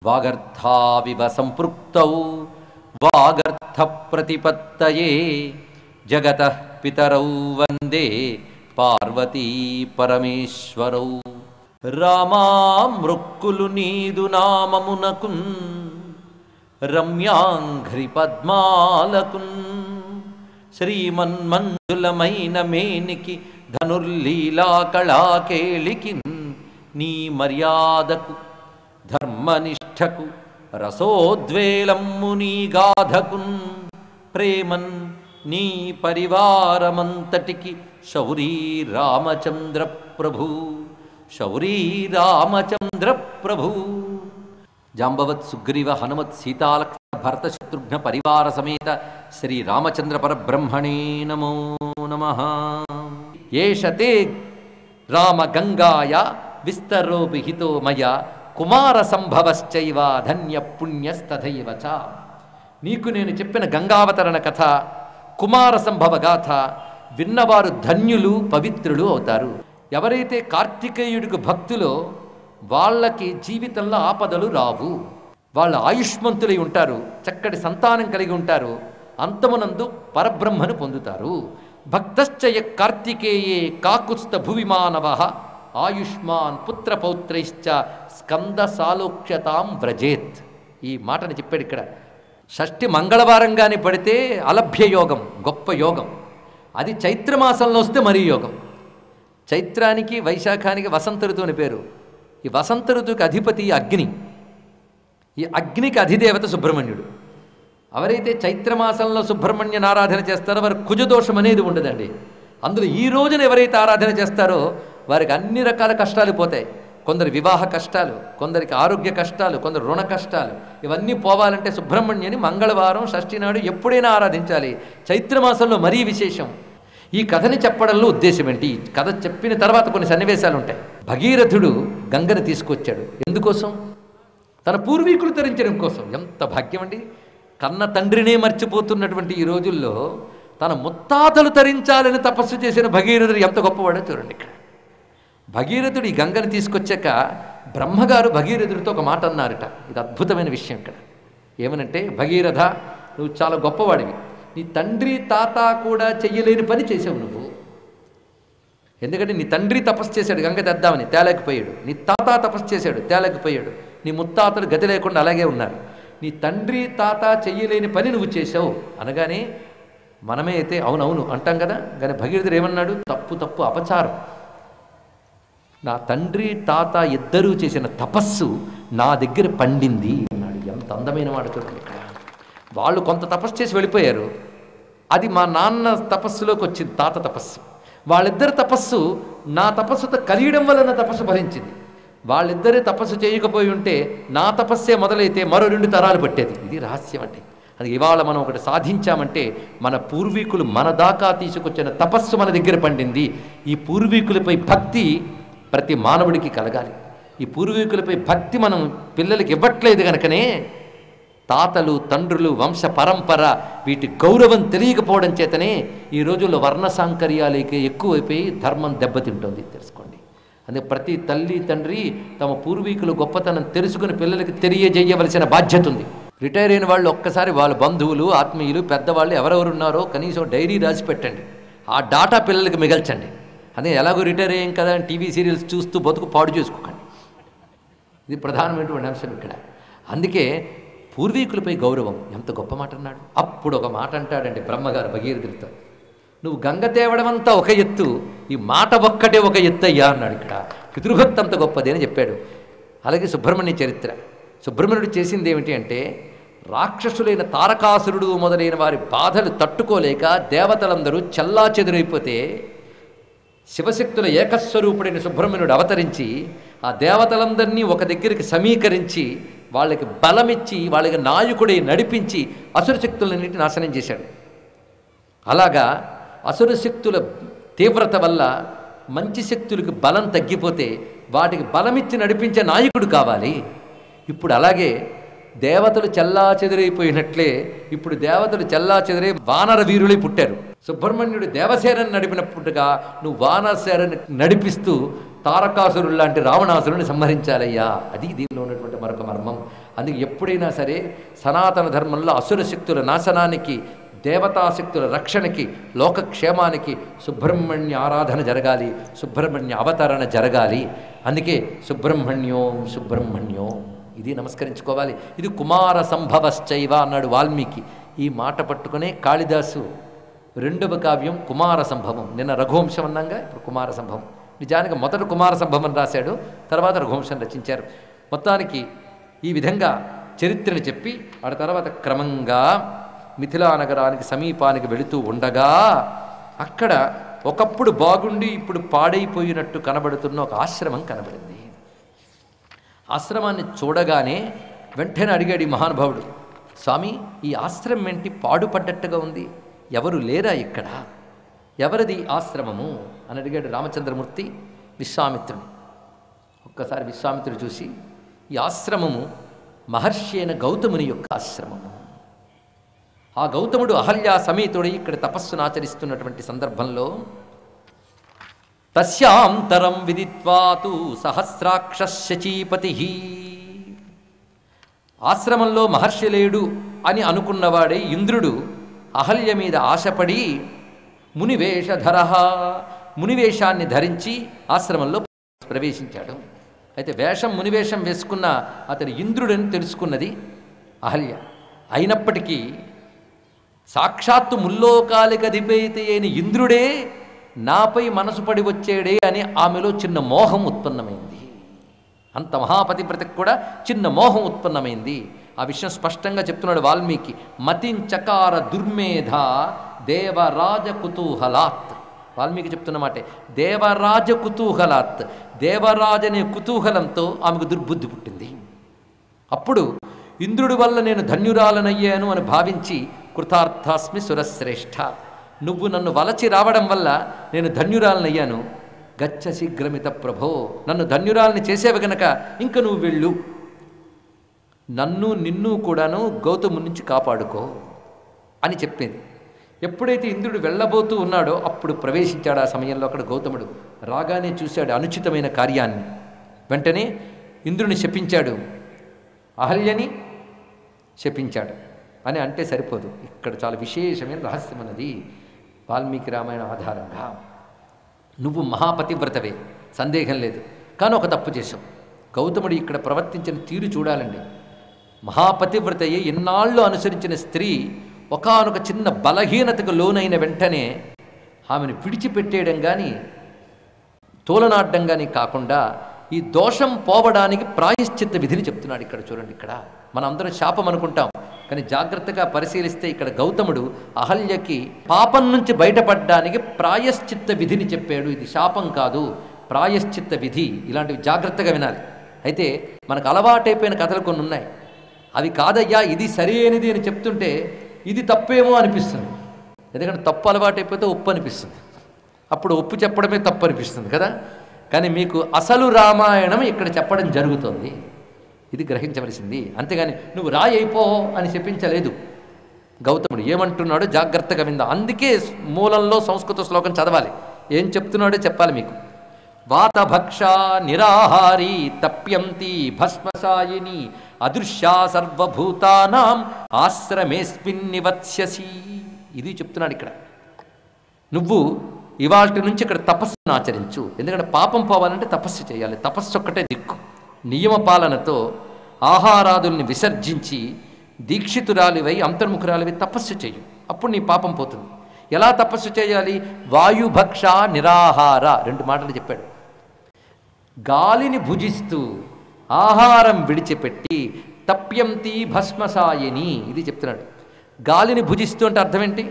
వాగర్థావివ సంపృక్తౌ వాగర్థ ప్రతిపత్తయే జగతః పితరౌ వందే పార్వతీ పరమేశ్వరౌ. రామా మృక్కులు నీదు నామమునకున్ రమ్యాంఘ్రి పద్మాలకున్ శ్రీమన్మంజులమైన మేనికి ధనుర్లీలా కళాకేళికి నీ మర్యాదకు ధర్మనిష్టకు రసోద్వేలమ్ము నీ గాధకున్ ప్రేమన్ నీ పరివారమంతటికి శౌరీ రామచంద్ర ప్రభు శౌరీ రామచంద్ర ప్రభు. జాంబవత్ సుగ్రీవ హనుమత్ సీతాలక్ష్మణ భరత శత్రుఘ్న పరివార సమేత శ్రీ రామచంద్ర పరబ్రహ్మణే నమో నమః. ఏషతే రామ గంగాయ విస్తరో విహితో మయ కుమార సంభవశ్చైవ ధన్య పుణ్యస్తథైవ చ. నీకు నేను చెప్పిన గంగావతరణ కథ కుమార సంభవ గాథ విన్నవారు ధన్యులు పవిత్రులు అవుతారు. ఎవరైతే కార్తికేయుడికి భక్తులో వాళ్ళకి జీవితంలో ఆపదలు రావు, వాళ్ళ ఆయుష్మంతులై ఉంటారు, చక్కటి సంతానం కలిగి ఉంటారు, అంతమునందు పరబ్రహ్మను పొందుతారు. భక్తశ్చయ కార్తికేయే కాకుత్స్థ భువిమానవః ఆయుష్మాన్ పుత్రపౌత్రైశ్చ స్కంద సాలోక్ష్యతాం వ్రజేత్. ఈ మాటని చెప్పాడు ఇక్కడ. షష్ఠి మంగళవారంగానే పడితే అలభ్య యోగం, గొప్ప యోగం. అది చైత్రమాసంలో వస్తే మరీ యోగం. చైత్రానికి వైశాఖానికి వసంత ఋతువు అని పేరు. ఈ వసంత ఋతువుకి అధిపతి అగ్ని, ఈ అగ్నికి అధిదేవత సుబ్రహ్మణ్యుడు. ఎవరైతే చైత్రమాసంలో సుబ్రహ్మణ్య ఆరాధన చేస్తారో వారికి కుజదోషం అనేది ఉండదండి. అందులో ఈ రోజున ఎవరైతే ఆరాధన చేస్తారో వారికి అన్ని రకాల కష్టాలు పోతాయి. కొందరు వివాహ కష్టాలు, కొందరికి ఆరోగ్య కష్టాలు, కొందరు రుణ కష్టాలు, ఇవన్నీ పోవాలంటే సుబ్రహ్మణ్యని మంగళవారం షష్ఠి నాడు ఎప్పుడైనా ఆరాధించాలి. చైత్రమాసంలో మరీ విశేషం. ఈ కథని చెప్పడంలో ఉద్దేశం ఏంటి? ఈ కథ చెప్పిన తర్వాత కొన్ని సన్నివేశాలు ఉంటాయి. భగీరథుడు గంగను తీసుకొచ్చాడు. ఎందుకోసం? తన పూర్వీకులు తరించడం కోసం. ఎంత భాగ్యం అండి! కన్న తండ్రినే మర్చిపోతున్నటువంటి ఈ రోజుల్లో తన ముత్తాతలు తరించాలని తపస్సు చేసిన భగీరథుడు ఎంత గొప్పవాడో చూడండి. ఇక్కడ భగీరథుడు ఈ గంగను తీసుకొచ్చాక బ్రహ్మగారు భగీరథుడితో ఒక మాట అన్నారట. ఇది అద్భుతమైన విషయం ఇక్కడ. ఏమనంటే, భగీరథ, నువ్వు చాలా గొప్పవాడివి. నీ తండ్రి తాత కూడా చెయ్యలేని పని చేసావు నువ్వు. ఎందుకంటే నీ తండ్రి తపస్సు చేశాడు గంగ తెద్దామని, తేలేకపోయాడు. నీ తాత తపస్సు చేశాడు, తేలేకపోయాడు. నీ ముత్తాతలు గతి లేకుండా అలాగే ఉన్నారు. నీ తండ్రి తాత చెయ్యలేని పని నువ్వు చేసావు అనగానే మనమే అయితే అవునవును అంటాం కదా. కానీ భగీరథుడు ఏమన్నాడు? తప్పు తప్పు, అపచారం. నా తండ్రి తాత ఇద్దరూ చేసిన తపస్సు నా దగ్గర పండింది అన్నాడు. ఎంత అందమైన మాట చూడండి ఇక్కడ. వాళ్ళు కొంత తపస్సు చేసి వెళ్ళిపోయారు, అది మా నాన్న తపస్సులోకి వచ్చింది, తాత తపస్సు. వాళ్ళిద్దరి తపస్సు నా తపస్సుతో కలియడం వల్ల నా తపస్సు ఫలించింది. వాళ్ళిద్దరే తపస్సు చేయకపోయి ఉంటే నా తపస్సే మొదలైతే మరో 2 తరాలు పట్టేది. ఇది రహస్యం అంటే. అది ఇవాళ మనం ఒకటి సాధించామంటే మన పూర్వీకులు మన దాకా తీసుకొచ్చిన తపస్సు మన దగ్గర పండింది. ఈ పూర్వీకులపై భక్తి ప్రతి మానవుడికి కలగాలి. ఈ పూర్వీకులపై భక్తి మనం పిల్లలకి ఇవ్వట్లేదు కనుకనే తాతలు తండ్రులు వంశ పరంపర వీటి గౌరవం తెలియకపోవడం చేతనే ఈ రోజుల్లో వర్ణ సాంకర్యాలకి ఎక్కువైపోయి ధర్మం దెబ్బతింటుంది. తెలుసుకోండి. అందుకే ప్రతి తల్లి తండ్రి తమ పూర్వీకులు గొప్పతనం తెలుసుకుని పిల్లలకి తెలియజేయవలసిన బాధ్యత ఉంది. రిటైర్ అయిన వాళ్ళు ఒక్కసారి వాళ్ళ బంధువులు ఆత్మీయులు పెద్దవాళ్ళు ఎవరెవరు ఉన్నారో కనీసం డైరీ రాసి పెట్టండి. ఆ డాటా పిల్లలకి మిగల్చండి. అదే ఎలాగో రిటైర్ అయ్యాం కదా అని టీవీ సీరియల్స్ చూస్తూ బతుకు పాడు చేసుకోకండి. ఇది ప్రధానమైనటువంటి అంశం ఇక్కడ. అందుకే పూర్వీకులపై గౌరవం. ఎంత గొప్ప మాట అన్నాడు. అప్పుడు ఒక మాట అంటాడండి బ్రహ్మగారు భగీరథుడితో, నువ్వు గంగ తేవడం అంతా ఒక ఎత్తు, ఈ మాట ఒక్కటే ఒక ఎత్తు అయ్యా అన్నాడు. ఇక్కడ పితృభక్తి అంత గొప్పది అని చెప్పాడు. అలాగే సుబ్రహ్మణ్య చరిత్ర. సుబ్రహ్మణ్యుడు చేసింది ఏమిటి అంటే, రాక్షసులైన తారకాసురుడు మొదలైన వారి బాధలు తట్టుకోలేక దేవతలందరూ చెల్లా చెదురైపోతే శివశక్తుల ఏకస్వరూపుడైన సుబ్రహ్మణ్యుడు అవతరించి ఆ దేవతలందరినీ ఒక దగ్గరికి సమీకరించి వాళ్ళకి బలమిచ్చి వాళ్ళకి నాయకుడై నడిపించి అసురశక్తులన్నింటినీ నాశనం చేశాడు. అలాగా అసురశక్తుల తీవ్రత వల్ల మంచి శక్తులకు బలం తగ్గిపోతే వాటికి బలమిచ్చి నడిపించే నాయకుడు కావాలి. ఇప్పుడు అలాగే దేవతలు చెల్లా చెదిరైపోయినట్లే ఇప్పుడు దేవతలు చెల్లా చెదిరై వానర వీరులై పుట్టారు. సుబ్రహ్మణ్యుడు దేవసేనని నడిపినప్పుడుగా నువ్వు వానరసేనని నడిపిస్తూ తారకాసురుడు లాంటి రావణాసురుని సంహరించాలయ్యా. అది దీనిలో ఉన్నటువంటి మరొక మర్మం. అందుకే ఎప్పుడైనా సరే సనాతన ధర్మంలో అసుర శక్తుల నాశనానికి, దేవతాశక్తుల రక్షణకి, లోకక్షేమానికి సుబ్రహ్మణ్య ఆరాధన జరగాలి, సుబ్రహ్మణ్య అవతరణ జరగాలి. అందుకే సుబ్రహ్మణ్యోం సుబ్రహ్మణ్యోం ఇది నమస్కరించుకోవాలి. ఇది కుమార సంభవశ్చైవ అన్నాడు వాల్మీకి. ఈ మాట పట్టుకునే కాళిదాసు రెండవ కావ్యం కుమార సంభవం. నిన్న రఘువంశం అన్నాగా, ఇప్పుడు కుమార సంభవం. నిజానికి మొదట కుమార సంభవం రాశాడు, తర్వాత రఘువంశం రచించారు. మొత్తానికి ఈ విధంగా చరిత్రను చెప్పి ఆ తర్వాత క్రమంగా మిథిలా నగరానికి సమీపానికి వెళుతూ ఉండగా అక్కడ ఒకప్పుడు బాగుండి ఇప్పుడు పాడైపోయినట్టు కనబడుతున్న ఒక ఆశ్రమం కనబడింది. ఆశ్రమాన్ని చూడగానే వెంటనే అడిగాడు ఈ మహానుభావుడు, స్వామి ఈ ఆశ్రమం ఏంటి పాడుపడ్డట్టుగా ఉంది, ఎవరు లేరా ఇక్కడ, ఎవరిది ఆశ్రమము అని అడిగాడు రామచంద్రమూర్తి విశ్వామిత్రుని. ఒక్కసారి విశ్వామిత్రుడు చూసి, ఈ ఆశ్రమము మహర్షి అయిన గౌతముని యొక్క ఆశ్రమము. ఆ గౌతముడు అహల్యా సమేతుడై ఇక్కడ తపస్సును ఆచరిస్తున్నటువంటి సందర్భంలో తస్యాంతరం విదిత్వాతు సహస్రాక్ష శచీపతి. ఆశ్రమంలో మహర్షి లేడు అని అనుకున్నవాడే ఇంద్రుడు అహల్య మీద ఆశపడి మునివేషధర, మునివేషాన్ని ధరించి ఆశ్రమంలో ప్రవేశించాడు. అయితే వేషం మునివేషం వేసుకున్న అతడు ఇంద్రుడని తెలుసుకున్నది అహల్య. అయినప్పటికీ సాక్షాత్తు ముల్లోకాలికి అధిపతి అయిన ఇంద్రుడే నాపై మనసు పడి వచ్చాడే అని ఆమెలో చిన్న మోహం ఉత్పన్నమైంది. అంత మహాపతివ్రతకు కూడా చిన్న మోహం ఉత్పన్నమైంది. ఆ విషయం స్పష్టంగా చెప్తున్నాడు వాల్మీకి. మతించకార దుర్మేధ దేవరాజ కుతూహలాత్. వాల్మీకి చెప్తున్నమాటే దేవరాజ కుతూహలాత్. దేవరాజనే కుతూహలంతో ఆమెకు దుర్బుద్ధి పుట్టింది. అప్పుడు ఇంద్రుడి వల్ల నేను ధన్యురాలనయ్యాను అని భావించి కృతార్థాస్మి సురశ్రేష్ఠ, నువ్వు నన్ను వలచి రావడం వల్ల నేను ధన్యురాలనయ్యాను. గచ్చ శీఘ్రమిత ప్రభో, నన్ను ధన్యురాలని చేసేవి గనక ఇంక నువ్వు వెళ్ళు, నన్ను నిన్ను కూడాను గౌతము నుంచి కాపాడుకో అని చెప్పింది. ఎప్పుడైతే ఇంద్రుడు వెళ్ళబోతూ ఉన్నాడో అప్పుడు ప్రవేశించాడు. ఆ సమయంలో అక్కడ గౌతముడు రాగానే చూశాడు అనుచితమైన కార్యాన్ని. వెంటనే ఇంద్రుని శపించాడు, అహల్యని శపించాడు అని అంటే సరిపోదు. ఇక్కడ చాలా విశేషమైన రహస్యం అన్నది వాల్మీకి రామాయణ ఆధారంగా. నువ్వు మహాపతివ్రతవే, సందేహం లేదు, కానీ ఒక తప్పు చేశావు. గౌతముడు ఇక్కడ ప్రవర్తించిన తీరు చూడాలండి. మహాపతివ్రతయే ఎన్నాళ్ళు అనుసరించిన స్త్రీ ఒకానొక చిన్న బలహీనతకు లోనైన వెంటనే ఆమెను విడిచిపెట్టేయడం కానీ తోలనాడడం కానీ కాకుండా ఈ దోషం పోవడానికి ప్రాయశ్చిత్త విధిని చెప్తున్నాడు ఇక్కడ. చూడండి, ఇక్కడ మనం అందరం శాపం అనుకుంటాం, కానీ జాగ్రత్తగా పరిశీలిస్తే ఇక్కడ గౌతముడు అహల్యకి పాపం నుంచి బయటపడడానికి ప్రాయశ్చిత్త విధిని చెప్పాడు. ఇది శాపం కాదు, ప్రాయశ్చిత్త విధి. ఇలాంటివి జాగ్రత్తగా వినాలి. అయితే మనకు అలవాటైపోయిన కథలు కొన్ని ఉన్నాయి. అవి కాదయ్యా ఇది సరైనది అని చెప్తుంటే ఇది తప్పేమో అనిపిస్తుంది. ఎందుకంటే తప్పు అలవాటైపోతే ఒప్పు అనిపిస్తుంది. అప్పుడు ఒప్పు చెప్పడమే తప్పు అనిపిస్తుంది కదా. కానీ మీకు అసలు రామాయణం ఇక్కడ చెప్పడం జరుగుతుంది. ఇది గ్రహించవలసింది. అంతేగాని నువ్వు రాయి అయిపో అని చెప్పించలేదు. గౌతముడు ఏమంటున్నాడో జాగ్రత్తగా విందా. అందుకే మూలంలో సంస్కృత శ్లోకం చదవాలి. ఏం చెప్తున్నాడో చెప్పాలి మీకు. వాతభక్ష నిరాహారీ తప్యంతి భస్మసాయిని అదృశ్యా సర్వభూతానాం ఆశ్రమేస్మిన్ నివత్స్యసి. ఇది చెప్తున్నాడు ఇక్కడ. నువ్వు ఇవాల్టి నుంచి ఇక్కడ తపస్సును ఆచరించు. ఎందుకంటే పాపం పోవాలంటే తపస్సు చేయాలి. తపస్సు ఒక్కటే దిక్కు. నియమ పాలనతో ఆహారాదుల్ని విసర్జించి దీక్షితురాలివై అంతర్ముఖురాలివై తపస్సు చేయు. అప్పుడు నీ పాపం పోతుంది. ఎలా తపస్సు చేయాలి? వాయుభక్ష నిరాహార, రెండు మాటలు చెప్పాడు. గాలిని భుజిస్తూ ఆహారం విడిచిపెట్టి తప్యంతి భస్మసాయిని, ఇది చెప్తున్నాడు. గాలిని భుజిస్తూ అంటే అర్థం ఏంటి?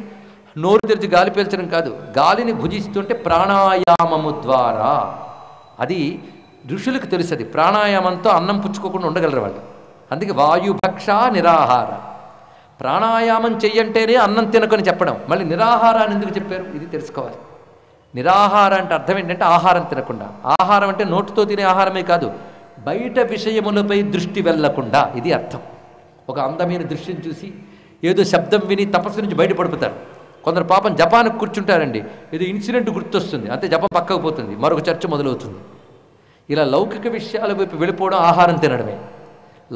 నోరు తెరిచి గాలి పీల్చడం కాదు. గాలిని భుజిస్తుంటే ప్రాణాయామము ద్వారా. అది ఋషులకు తెలుసది. ప్రాణాయామంతో అన్నం పుచ్చుకోకుండా ఉండగలరు వాళ్ళు. అందుకే వాయుభక్ష నిరాహార. ప్రాణాయామం చెయ్యంటేనే అన్నం తినకొని చెప్పడం. మళ్ళీ నిరాహారాన్ని ఎందుకు చెప్పారు? ఇది తెలుసుకోవాలి. నిరాహార అంటే అర్థం ఏంటంటే ఆహారం తినకుండా. ఆహారం అంటే నోటితో తినే ఆహారమే కాదు, బయట విషయములపై దృష్టి వెళ్ళకుండా, ఇది అర్థం. ఒక అందమైన దృశ్యం చూసి ఏదో శబ్దం విని తపస్సు నుంచి బయటపడిపోతారు. కొందరు పాపం జపానికి కూర్చుంటారండి, ఏదో ఇన్సిడెంట్ గుర్తొస్తుంది, అంతే జపం పక్కకు పోతుంది, మరొక చర్చ మొదలవుతుంది. ఇలా లౌకిక విషయాల వైపు వెళ్ళిపోవడం ఆహారం తినడమే.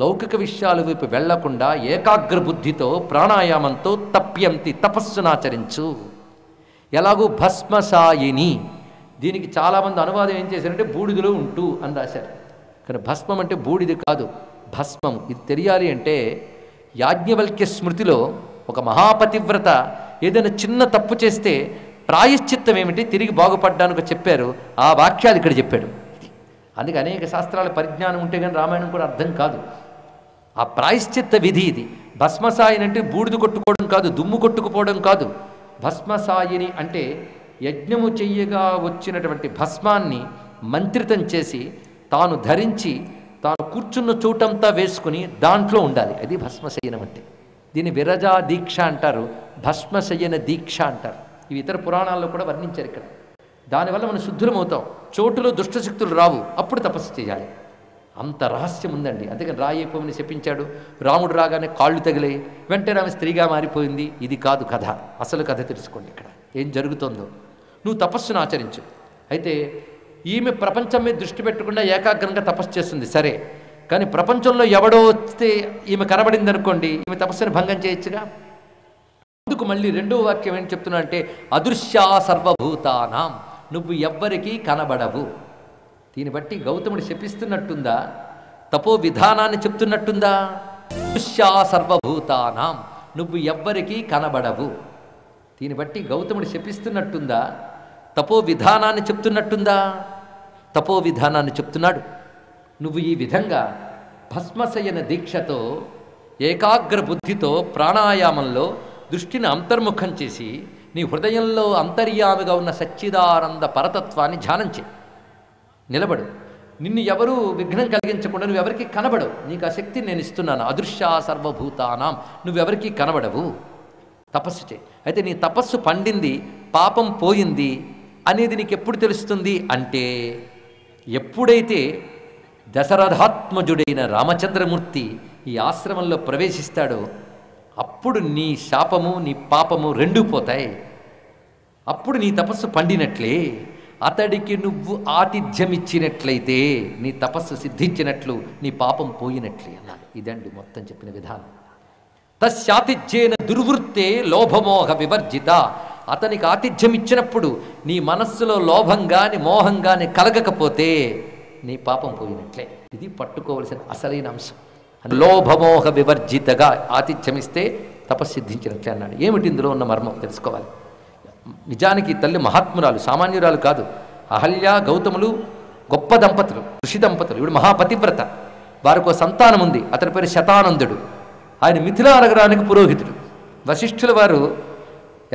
లౌకిక విషయాల వైపు వెళ్లకుండా ఏకాగ్ర బుద్ధితో ప్రాణాయామంతో తప్యంతి తపస్సునాచరించు. ఎలాగూ భస్మసాయిని, దీనికి చాలామంది అనువాదం ఏం చేశారంటే బూడిదలో ఉంటూ అని రాశారు. కానీ భస్మం అంటే బూడిది కాదు, భస్మం. ఇది తెలియాలి అంటే యాజ్ఞవల్క్య స్మృతిలో ఒక మహాపతివ్రత ఏదైనా చిన్న తప్పు చేస్తే ప్రాయశ్చిత్తం ఏమిటి, తిరిగి బాగుపడ్డానికి చెప్పారు. ఆ వాక్యాలు ఇక్కడ చెప్పాడు. అందుకే అనేక శాస్త్రాల పరిజ్ఞానం ఉంటే కానీ రామాయణం కూడా అర్థం కాదు. ఆ ప్రాయశ్చిత్త విధి ఇది. భస్మసాయిని అంటే బూడిద కొట్టుకోవడం కాదు, దుమ్ము కొట్టుకుపోవడం కాదు. భస్మసాయిని అంటే యజ్ఞము చెయ్యగా వచ్చినటువంటి భస్మాన్ని మంత్రితం చేసి తాను ధరించి తాను కూర్చున్న చోటంతా వేసుకుని దాంట్లో ఉండాలి. అది భస్మశయనం అంటే. దీన్ని విరజా దీక్ష అంటారు, భస్మశయన దీక్ష అంటారు. ఇవి ఇతర పురాణాల్లో కూడా వర్ణించారు ఇక్కడ. దానివల్ల మనం శుద్ధులమవుతాం, చోటులో దుష్టశక్తులు రావు, అప్పుడు తపస్సు చేయాలి. అంత రహస్యం ఉందండి. అందుకని రాయిపోమని చెప్పించాడు. రాముడు రాగానే కాళ్ళు తగిలాయి, వెంటనే ఆమె స్త్రీగా మారిపోయింది. ఇది కాదు కథ. అసలు కథ తెలుసుకోండి. ఇక్కడ ఏం జరుగుతుందో. నువ్వు తపస్సును ఆచరించు. అయితే ఈమె ప్రపంచం మీద దృష్టి పెట్టకుండా ఏకాగ్రంగా తపస్సు చేస్తుంది, సరే. కానీ ప్రపంచంలో ఎవడో వస్తే ఈమె కనబడింది అనుకోండి, ఈమె తపస్సుని భంగం చేయొచ్చుగా. అందుకు మళ్ళీ రెండో వాక్యం ఏం చెప్తున్నా అంటే అదృశ్యా సర్వభూతానాం, నువ్వు ఎవ్వరికీ కనబడవు. దీన్ని బట్టి గౌతముడు శపిస్తున్నట్టుందా, తపో విధానాన్ని చెప్తున్నట్టుందా? అదృశ్యా సర్వభూతానాం, నువ్వు ఎవ్వరికీ కనబడవు. దీన్ని బట్టి గౌతముడు శపిస్తున్నట్టుందా, తపో విధానాన్ని చెప్తున్నట్టుందా? తపో విధానాన్ని చెప్తున్నాడు. నువ్వు ఈ విధంగా భస్మశయన దీక్షతో ఏకాగ్ర బుద్ధితో ప్రాణాయామంలో దృష్టిని అంతర్ముఖం చేసి నీ హృదయంలో అంతర్యామిగా ఉన్న సచ్చిదానంద పరతత్వాన్ని ధ్యానం చేయి. నిలబడు. నిన్ను ఎవరూ విఘ్నం కలిగించకుండా నువ్వెవరికి కనబడవు. నీకు ఆ శక్తిని నేను ఇస్తున్నాను. అదృశ్య సర్వభూతానాం, నువ్వెవరికి కనబడవు. తపస్సు చేయి. అయితే నీ తపస్సు పండింది, పాపం పోయింది అనేది నీకు ఎప్పుడు తెలుస్తుంది అంటే ఎప్పుడైతే దశరథాత్మజుడైన రామచంద్రమూర్తి ఈ ఆశ్రమంలో ప్రవేశిస్తాడో అప్పుడు నీ శాపము నీ పాపము రెండూ పోతాయి. అప్పుడు నీ తపస్సు పండినట్లే. అతడికి నువ్వు ఆతిథ్యం ఇచ్చినట్లయితే నీ తపస్సు సిద్ధించినట్లు, నీ పాపం పోయినట్లే అన్నాడు. ఇదండి మొత్తం చెప్పిన విధానం. తస్యాతిథ్యేన దుర్వృత్తే లోభమోహ వివర్జిత. అతనికి ఆతిథ్యం ఇచ్చినప్పుడు నీ మనస్సులో లోభంగాని మోహంగాని కలగకపోతే నీ పాపం పోయినట్లే. ఇది పట్టుకోవలసిన అసలైన అంశం. లోభమోహ వివర్జితగా ఆతిథ్యమిస్తే తపస్సిద్ధించినట్లే అన్నాడు. ఏమిటి ఇందులో ఉన్న మర్మం తెలుసుకోవాలి. నిజానికి తల్లి మహాత్మురాలు, సామాన్యురాలు కాదు. అహల్య గౌతములు గొప్ప దంపతులు, ఋషి దంపతులు. ఇప్పుడు మహాపతివ్రత. వారికి సంతానం ఉంది. అతని పేరు శతానందుడు. ఆయన మిథిలా నగరానికి పురోహితుడు. వశిష్ఠుల వారు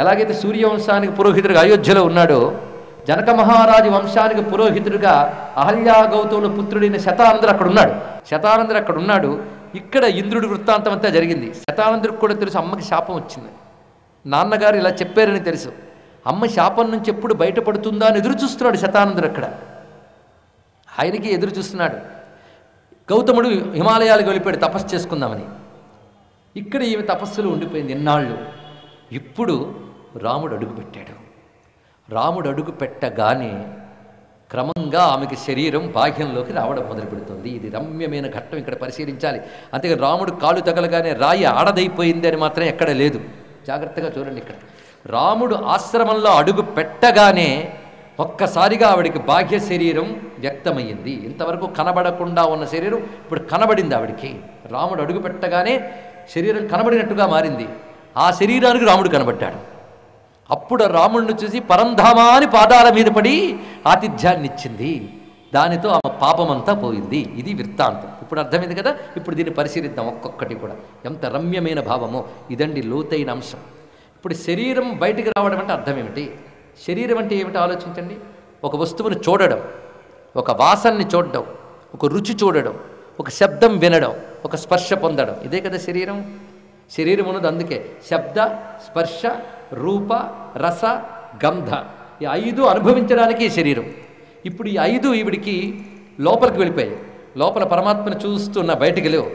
ఎలాగైతే సూర్యవంశానికి పురోహితుడిగా అయోధ్యలో ఉన్నాడో, జనక మహారాజు వంశానికి పురోహితుడిగా అహల్యా గౌతముల పుత్రుడైన శతానందుడు అక్కడ ఉన్నాడు. శతానందుడు అక్కడ ఉన్నాడు. ఇక్కడ ఇంద్రుడి వృత్తాంతం అంతా జరిగింది. శతానందుడికి కూడా తెలుసు అమ్మకి శాపం వచ్చింది. నాన్నగారు ఇలా చెప్పారని తెలుసు. అమ్మ శాపం నుంచి ఎప్పుడు బయటపడుతుందా అని ఎదురు చూస్తున్నాడు శతానందుడు. అక్కడ ఆయనకి ఎదురు చూస్తున్నాడు. గౌతముడు హిమాలయాలకు వెళ్ళిపోయాడు తపస్సు చేసుకుందామని. ఇక్కడ ఈమె తపస్సులో ఉండిపోయింది ఎన్నాళ్ళు. ఇప్పుడు రాముడు అడుగుపెట్టాడు. రాముడు అడుగు పెట్టగానే క్రమంగా ఆమెకి శరీరం బాహ్యంలోకి రావడం మొదలు పెడుతుంది. ఇది రమ్యమైన ఘట్టం, ఇక్కడ పరిశీలించాలి. అంతేగా రాముడు కాలు తగలగానే రాయి ఆడదైపోయింది అని మాత్రం ఎక్కడ లేదు. జాగ్రత్తగా చూడండి. ఇక్కడ రాముడు ఆశ్రమంలో అడుగు పెట్టగానే ఒక్కసారిగా ఆవిడికి బాహ్య శరీరం వ్యక్తమయ్యింది. ఇంతవరకు కనబడకుండా ఉన్న శరీరం ఇప్పుడు కనబడింది ఆవిడికి. రాముడు అడుగు పెట్టగానే శరీరం కనబడినట్టుగా మారింది. ఆ శరీరానికి రాముడు కనబడ్డాడు. అప్పుడు రాముడిని చూసి పరంధామాని పాదాల మీద పడి ఆతిథ్యాన్ని ఇచ్చింది. దానితో ఆమె పాపమంతా పోయింది. ఇది వృత్తాంతం. ఇప్పుడు అర్థమైంది కదా. ఇప్పుడు దీన్ని పరిశీలిద్దాం ఒక్కొక్కటి కూడా. ఎంత రమ్యమైన భావమో. ఇదండి లోతైన అంశం. ఇప్పుడు శరీరం బయటికి రావడం అంటే అర్థం ఏమిటి? శరీరం అంటే ఏమిటి ఆలోచించండి. ఒక వస్తువుని చూడడం, ఒక వాసనని చూడడం, ఒక రుచి చూడడం, ఒక శబ్దం వినడం, ఒక స్పర్శ పొందడం, ఇదే కదా శరీరం. శరీరం ఉన్నది అందుకే శబ్ద స్పర్శ రూప రస గంధ, ఈ 5 అనుభవించడానికి శరీరం. ఇప్పుడు ఈ 5 ఈవిడికి లోపలికి వెళ్ళిపోయాయి. లోపల పరమాత్మను చూస్తున్న బయటికి లేవు.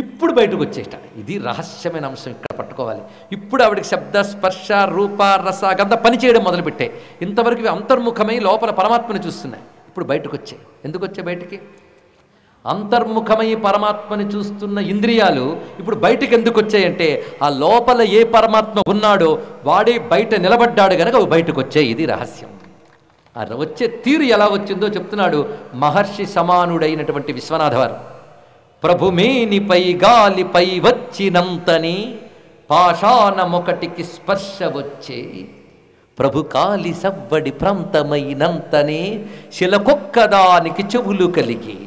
ఇప్పుడు బయటకు వచ్చేట. ఇది రహస్యమైన అంశం ఇక్కడ పట్టుకోవాలి. ఇప్పుడు ఆవిడికి శబ్ద స్పర్శ రూప రస గంధ పనిచేయడం మొదలుపెట్టాయి. ఇంతవరకు ఇవి అంతర్ముఖమై లోపల పరమాత్మను చూస్తున్నాయి. ఇప్పుడు బయటకు వచ్చాయి. ఎందుకు వచ్చాయి బయటికి? అంతర్ముఖమై పరమాత్మని చూస్తున్న ఇంద్రియాలు ఇప్పుడు బయటికి ఎందుకు వచ్చాయంటే ఆ లోపల ఏ పరమాత్మ ఉన్నాడో వాడే బయట నిలబడ్డాడు గనక అవి బయటకు వచ్చాయి. ఇది రహస్యం. ఆ వచ్చే తీరు ఎలా వచ్చిందో చెప్తున్నాడు మహర్షి సమానుడైనటువంటి విశ్వనాథ వారు. ప్రభుమేనిపై గాలిపై వచ్చినంతని పాషాణమొకటికి స్పర్శ వచ్చే, ప్రభు కాలి సవ్వడి ప్రాంతమైనంతనే శిలకొక్కదానికి చెవులు కలిగి,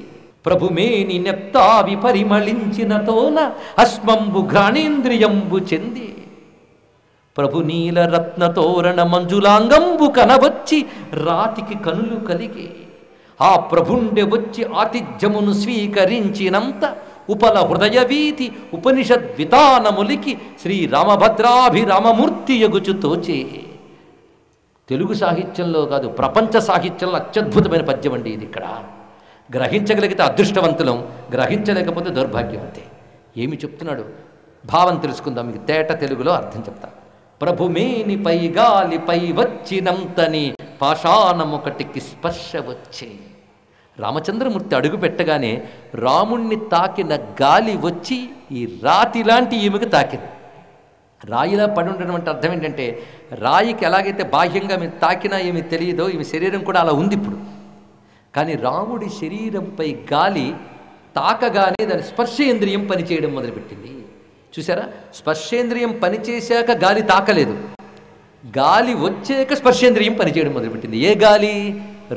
ప్రభుమేని నెప్తావి పరిమళించినతోన అశ్మంబు ఘ్రాణేంద్రియంబు చెంది, ప్రభు నీల రత్నతోరణ మంజులాంగంబు కనవచ్చి రాతికి కనులు కలిగి, ఆ ప్రభుండె వచ్చి ఆతిథ్యమును స్వీకరించినంత ఉపల హృదయ వీధి ఉపనిషద్వితానములికి శ్రీరామభద్రాభిరామమూర్తి యగుచు తోచే. తెలుగు సాహిత్యంలో కాదు, ప్రపంచ సాహిత్యంలో అత్యద్భుతమైన పద్యం అండి ఇది. ఇక్కడ గ్రహించగలిగితే అదృష్టవంతులం, గ్రహించలేకపోతే దౌర్భాగ్యం అంతే. ఏమి చెప్తున్నాడు భావం తెలుసుకుందాం, మీకు తేట తెలుగులో అర్థం చెప్తా. ప్రభుమేనిపై గాలిపై వచ్చినంతని పాషాణమొకటికి స్పర్శ వచ్చే. రామచంద్రమూర్తి అడుగు పెట్టగానే రాముణ్ణి తాకిన గాలి వచ్చి ఈ రాతి లాంటి ఈమెకు తాకింది. రాయిలా పడి ఉండడం అంటే అర్థం ఏంటంటే, రాయికి ఎలాగైతే బాహ్యంగా మీరు తాకినా ఏమి తెలియదో ఈమె శరీరం కూడా అలా ఉంది ఇప్పుడు. కానీ రాముడి శరీరంపై గాలి తాకగానే దాని స్పర్శేంద్రియం పనిచేయడం మొదలుపెట్టింది. చూసారా, స్పర్శేంద్రియం పనిచేశాక గాలి తాకలేదు, గాలి వచ్చాక స్పర్శేంద్రియం పనిచేయడం మొదలుపెట్టింది. ఏ గాలి?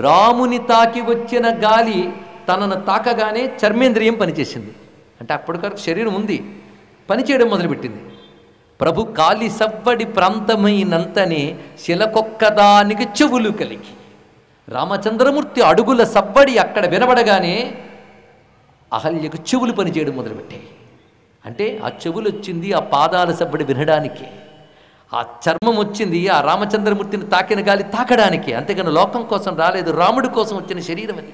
రాముని తాకి వచ్చిన గాలి తనను తాకగానే చర్మేంద్రియం పనిచేసింది. అంటే అప్పటివరకు శరీరం ఉంది, పనిచేయడం మొదలుపెట్టింది. ప్రభు కాలి సవ్వడి ప్రాంతమైనంతనే శిలకొక్కదానికి చెవులు కలిగి, రామచంద్రమూర్తి అడుగుల సవ్వడి అక్కడ వినబడగానే అహల్యకు చెవులు పనిచేయడం మొదలుపెట్టాయి. అంటే ఆ చెవులు వచ్చింది ఆ పాదాల సవ్వడి వినడానికి, ఆ చర్మం వచ్చింది ఆ రామచంద్రమూర్తిని తాకిన గాలి తాకడానికి. అంతేగాని లోకం కోసం రాలేదు, రాముడి కోసం వచ్చిన శరీరం అది.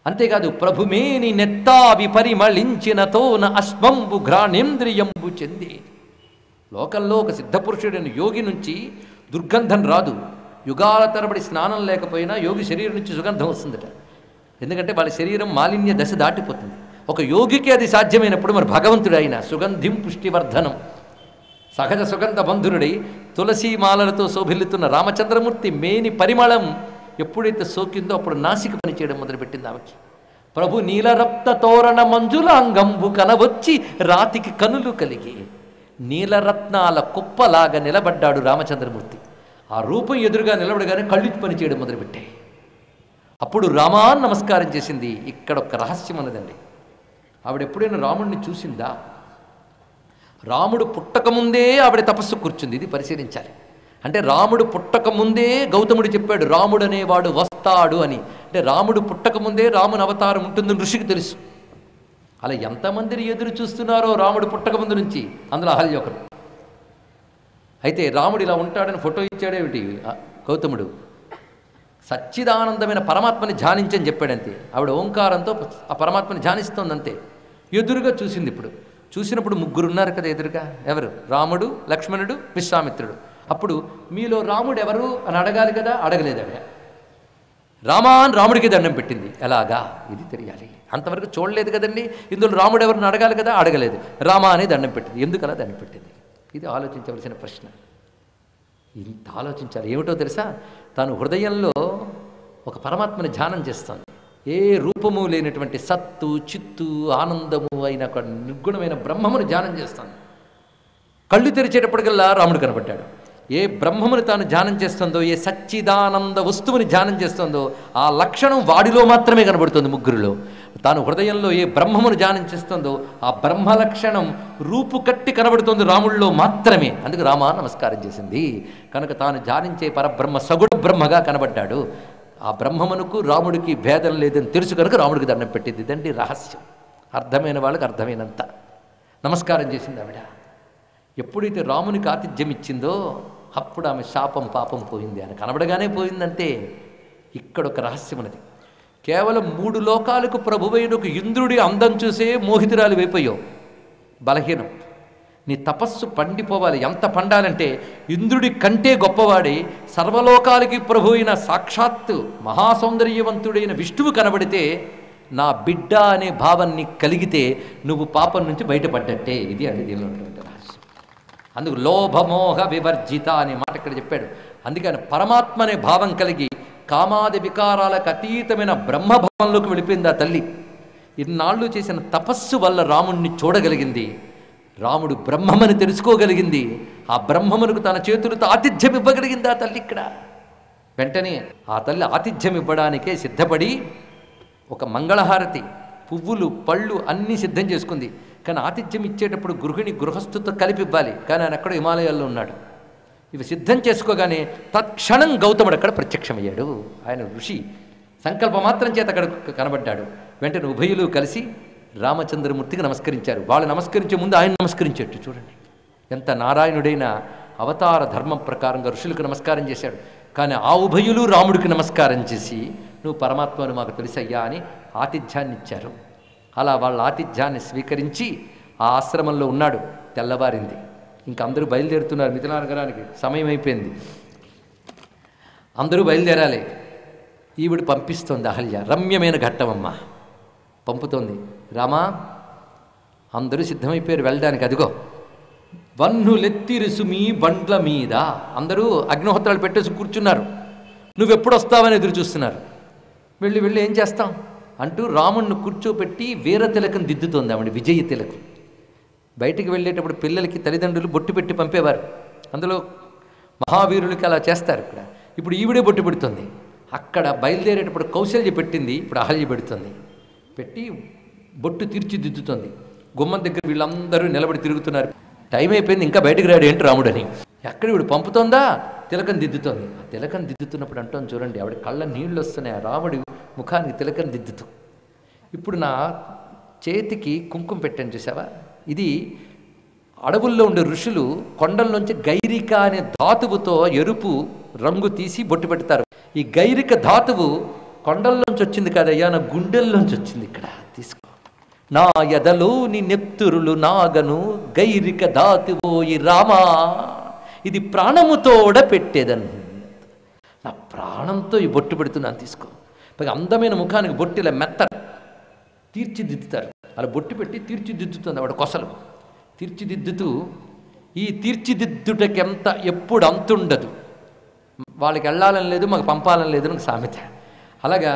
అంతేకాదు, ప్రభుమేని నెత్తావి పరిమళించినతోన అశ్వంబు ఘ్రాణేంద్రియంబు చెంది. లోకంలో ఒక సిద్ధపురుషుడైన యోగి నుంచి దుర్గంధం రాదు. యుగాల తరబడి స్నానం లేకపోయినా యోగి శరీరం నుంచి సుగంధం వస్తుందట. ఎందుకంటే వాళ్ళ శరీరం మాలిన్య దశ దాటిపోతుంది. ఒక యోగికి అది సాధ్యమైనప్పుడు మరి భగవంతుడు అయిన సుగంధిం పుష్టివర్ధనం సహజ సుగంధ బంధురుడై తులసీమాలలతో శోభిల్లుతున్న రామచంద్రమూర్తి మేని పరిమళం ఎప్పుడైతే సోకిందో అప్పుడు నాసిక పని చేయడం మొదలుపెట్టింది ఆమెకి. ప్రభు నీలరప్త తోరణ మంజులాంగంబు కనవచ్చి రాతికి కనులు కలిగి, నీలరత్నాల కుప్పలాగా నిలబడ్డాడు రామచంద్రమూర్తి. ఆ రూపం ఎదురుగా నిలబడగానే కళ్ళు పని చేయడం మొదలుపెట్టాయి. అప్పుడు రామాన్ నమస్కారం చేసింది. ఇక్కడ ఒక రహస్యం అన్నదండి. ఆవిడ ఎప్పుడైనా రాముడిని చూసిందా? రాముడు పుట్టకముందే ఆవిడ తపస్సు కూర్చుంది. ఇది పరిశీలించాలి. అంటే రాముడు పుట్టకముందే గౌతముడు చెప్పాడు రాముడు అనేవాడు వస్తాడు అని. అంటే రాముడు పుట్టకముందే రాముని అవతారం ఉంటుందని ఋషికి తెలుసు. అలా ఎంతమందిని ఎదురు చూస్తున్నారో రాముడు పుట్టకముందు నుంచి, అందులో అహల్య ఒకరు. అయితే రాముడు ఇలా ఉంటాడని ఫోటో ఇచ్చాడేమిటి గౌతముడు? సచ్చిదానందమైన పరమాత్మని ధ్యానించని చెప్పాడంతే. ఆవిడ ఓంకారంతో ఆ పరమాత్మని ధ్యానిస్తోందంతే. ఎదురుగా చూసింది. ఇప్పుడు చూసినప్పుడు ముగ్గురు ఉన్నారు కదా ఎదురుగా. ఎవరు? రాముడు, లక్ష్మణుడు, విశ్వామిత్రుడు. అప్పుడు మీలో రాముడు ఎవరు అని అడగాలి కదా, అడగలేదు ఆవిడ. రామాన్ రాముడికి దండం పెట్టింది. ఎలాగా? ఇది తెలియాలి. అంతవరకు చూడలేదు కదండి. ఇందులో రాముడు ఎవరిని అడగాలి కదా, అడగలేదు. రామా అని దండం పెట్టింది. ఎందుకు అలా దండం పెట్టింది? ఇది ఆలోచించవలసిన ప్రశ్న. ఇంత ఆలోచించాలి. ఏమిటో తెలుసా? తాను హృదయంలో ఒక పరమాత్మని ధ్యానం చేస్తాను. ఏ రూపము లేనటువంటి సత్తు, చిత్తు, ఆనందము అయిన ఒక నిర్గుణమైన బ్రహ్మముని ధ్యానం చేస్తాను. కళ్ళు తెరిచేటప్పటికల్లా రాముడు కనబడ్డాడు. ఏ బ్రహ్మముని తాను ధ్యానం చేస్తుందో, ఏ సచ్చిదానంద వస్తువుని ధ్యానం చేస్తుందో ఆ లక్షణం వాడిలో మాత్రమే కనబడుతుంది. ముగ్గురిలో తాను హృదయంలో ఏ బ్రహ్మమును ధ్యానం చేస్తుందో ఆ బ్రహ్మ లక్షణం రూపు కట్టి కనబడుతుంది రాముడిలో మాత్రమే. అందుకు రామ నమస్కారం చేసింది. కనుక తాను ధ్యానించే పరబ్రహ్మ సగుణ బ్రహ్మగా కనబడ్డాడు. ఆ బ్రహ్మమునకు రాముడికి భేదం లేదని తెలుసు కనుక రాముడికి దండం పెట్టింది. ఇదండి రహస్యం. అర్థమైన వాళ్ళకి అర్థమైనంత నమస్కారం చేసింది ఆవిడ. ఎప్పుడైతే రామునికి ఆతిథ్యం ఇచ్చిందో అప్పుడు ఆమె శాపం పాపం పోయింది. అని కనబడగానే పోయిందంటే ఇక్కడ ఒక రహస్యం ఉన్నది. కేవలం 3 లోకాలకు ప్రభువైన ఒక ఇంద్రుడి అందం చూసే మోహితురాలు వైపోయావు, బలహీనం. నీ తపస్సు పండిపోవాలి. ఎంత పండాలంటే ఇంద్రుడి కంటే గొప్పవాడి సర్వలోకాలకి ప్రభు అయిన సాక్షాత్తు మహాసౌందర్యవంతుడైన విష్ణువు కనబడితే నా బిడ్డ అనే భావం నీకు కలిగితే నువ్వు పాపం నుంచి బయటపడ్డట్టే. ఇది అంటే దీనిలో ఉన్నటువంటి రహస్యం. అందుకు లోభమోహ వివర్జిత అనే మాట ఇక్కడ చెప్పాడు. అందుకని పరమాత్మ అనే భావం కలిగి కామాది వికారాలకు అతీతమైన బ్రహ్మభావంలోకి వెళ్ళిపోయింది ఆ తల్లి. ఇన్నాళ్ళు చేసిన తపస్సు వల్ల రాముణ్ణి చూడగలిగింది. రాముడు బ్రహ్మమని తెలుసుకోగలిగింది. ఆ బ్రహ్మమునకు తన చేతులతో ఆతిథ్యం ఇవ్వగలిగింది ఆ తల్లి. ఇక్కడ వెంటనే ఆ తల్లి ఆతిథ్యం ఇవ్వడానికే సిద్ధపడి ఒక మంగళహారతి, పువ్వులు, పళ్ళు అన్నీ సిద్ధం చేసుకుంది. కానీ ఆతిథ్యం ఇచ్చేటప్పుడు గృహిణి గృహస్థుతో కలిపి ఇవ్వాలి. కానీ ఆయన ఎక్కడో హిమాలయాల్లో ఉన్నాడు. ఇవి సిద్ధం చేసుకోగానే తత్క్షణం గౌతముడు అక్కడ ప్రత్యక్షమయ్యాడు. ఆయన ఋషి సంకల్ప మాత్రం చేత అక్కడ కనబడ్డాడు. వెంటనే ఉభయులు కలిసి రామచంద్రమూర్తికి నమస్కరించారు. వాళ్ళు నమస్కరించే ముందు ఆయన నమస్కరించేట్టు చూడండి. ఎంత నారాయణుడైన అవతార ధర్మం ప్రకారంగా ఋషులకు నమస్కారం చేశాడు. కానీ ఆ ఉభయులు రాముడికి నమస్కారం చేసి నువ్వు పరమాత్మను మాకు తెలుసయ్యా అని ఆతిథ్యాన్ని ఇచ్చారు. అలా వాళ్ళ ఆతిథ్యాన్ని స్వీకరించి ఆ ఆశ్రమంలో ఉన్నాడు. తెల్లవారింది. ఇంకా అందరూ బయలుదేరుతున్నారు మిథిలా నగరానికి. సమయం అయిపోయింది. అందరూ బయలుదేరాలి. ఈవిడ పంపిస్తోంది అహల్య. రమ్యమైన ఘట్టమమ్మ పంపుతోంది. రామా, అందరూ సిద్ధమైపోయారు వెళ్ళడానికి. అదిగో వన్నులెత్తిరుసు మీ బండ్ల మీద అందరూ అగ్నిహోత్రాలు పెట్టేసి కూర్చున్నారు. నువ్వెప్పుడు వస్తావని ఎదురు చూస్తున్నారు. వెళ్ళి వెళ్ళి ఏం చేస్తాం అంటూ రాముణ్ణి కూర్చోపెట్టి వీర తిలకం దిద్దుతోంది ఆవిడ, విజయ తిలకం. బయటికి వెళ్ళేటప్పుడు పిల్లలకి తల్లిదండ్రులు బొట్టు పెట్టి పంపేవారు. అందులో మహావీరులకి అలా చేస్తారు. ఇప్పుడు ఈవిడే బొట్టు పెడుతుంది. అక్కడ బయలుదేరేటప్పుడు కౌశల్య పెట్టింది, ఇప్పుడు అహల్య పెడుతుంది. పెట్టి బొట్టు తీర్చిదిద్దుతుంది. గుమ్మం దగ్గర వీళ్ళందరూ నిలబడి తిరుగుతున్నారు. టైం అయిపోయింది, ఇంకా బయటకు రాడు ఏంటి రాముడని. ఎక్కడ ఇవిడు పంపుతోందా, తిలకం దిద్దుతోంది. ఆ తిలకం దిద్దుతున్నప్పుడు అంటాం చూడండి, ఆవిడ కళ్ళ నీళ్ళు వస్తున్నాయి. ఆ రాముడి ముఖానికి తిలకం దిద్దుతూ, ఇప్పుడు నా చేతికి కుంకుమ పెట్టాను చూసావా, ఇది అడవుల్లో ఉండే ఋషులు కొండల్లోంచి గైరిక అనే ధాతువుతో ఎరుపు రంగు తీసి బొట్టు పెడతారు. ఈ గైరిక ధాతువు కొండల్లోంచి వచ్చింది కాదయ్యా, నా గుండెల్లోంచి వచ్చింది. ఇక్కడ తీసుకో. నా ఎదలోని నెత్తురులు నాగను గైరిక ధాతువోయి రామా, ఇది ప్రాణముతోడ పెట్టేదను. నా ప్రాణంతో ఈ బొట్టు పెడుతున్నాను, తీసుకో. పైగా అందమైన ముఖానికి బొట్టిలా మెత్త తీర్చిదిద్దుతారు. అలా బొట్టు పెట్టి తీర్చిదిద్దుతుంది ఆవిడ కొసలు. తీర్చిదిద్దుతూ ఈ తీర్చిదిద్దుటకెంత ఎప్పుడు అంతుండదు. వాళ్ళకి వెళ్ళాలని లేదు, మాకు పంపాలని లేదు నాకు సామెత. అలాగా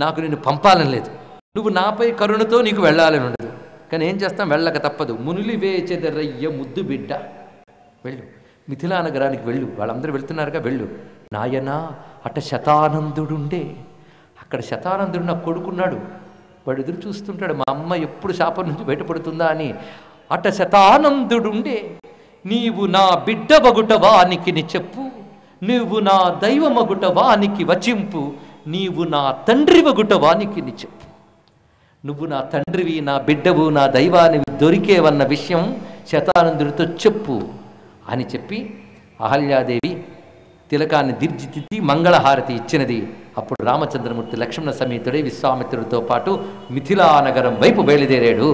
నాకు నిన్ను పంపాలని లేదు, నువ్వు నాపై కరుణతో నీకు వెళ్ళాలని ఉండదు. కానీ ఏం చేస్తాం, వెళ్ళక తప్పదు. మునులి వేచెదరయ్య ముద్దు బిడ్డ, వెళ్ళు, మిథిలా నగరానికి వెళ్ళు. వాళ్ళందరూ వెళ్తున్నారుగా, వెళ్ళు నాయనా. అట శతానందుడుండే, అక్కడ శతానందుడు నాకు కొడుకున్నాడు. వాడు ఎదురు చూస్తుంటాడు, మా అమ్మ ఎప్పుడు శాపం నుంచి బయటపడుతుందా అని. అట శతానందుడుండే, నీవు నా బిడ్డ వగుట వానికి చెప్పు, నువ్వు నా దైవమగుట వానికి వచింపు, నీవు నా తండ్రి వగుట వానికి చెప్పు. నువ్వు నా తండ్రివి, నా బిడ్డవు, నా దైవానివి దొరికేవన్న విషయం శతానందుడితో చెప్పు అని చెప్పి అహల్యాదేవి తిలకాన్ని దిర్జిదిద్ది మంగళహారతి ఇచ్చినది. అప్పుడు రామచంద్రమూర్తి లక్ష్మణ సమేతుడై విశ్వామిత్రుడితో పాటు మిథిలా నగరం వైపు బయలుదేరాడు.